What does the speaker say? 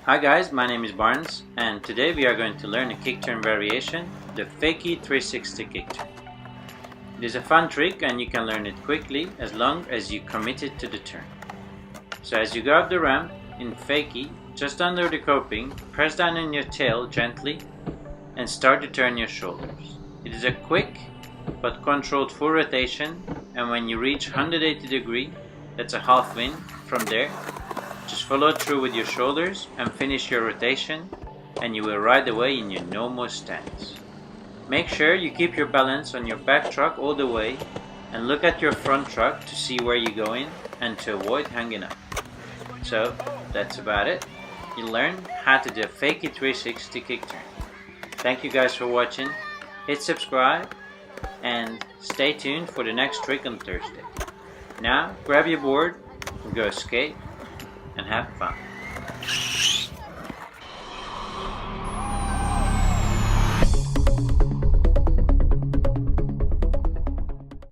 Hi guys, my name is Barnes and today we are going to learn a kick turn variation, the fakie 360 kick turn. It is a fun trick and you can learn it quickly as long as you commit it to the turn. So as you go up the ramp in fakie, just under the coping, press down on your tail gently and start to turn your shoulders. It is a quick but controlled full rotation, and when you reach 180 degree, that's a half win. From there, just follow through with your shoulders and finish your rotation, and you will ride away in your normal stance. Make sure you keep your balance on your back truck all the way and look at your front truck to see where you're going and to avoid hanging up. So that's about it. You learn how to do a fakie 360 kick turn. Thank you guys for watching. Hit subscribe and stay tuned for the next trick on Thursday. Now grab your board and go skate and have fun.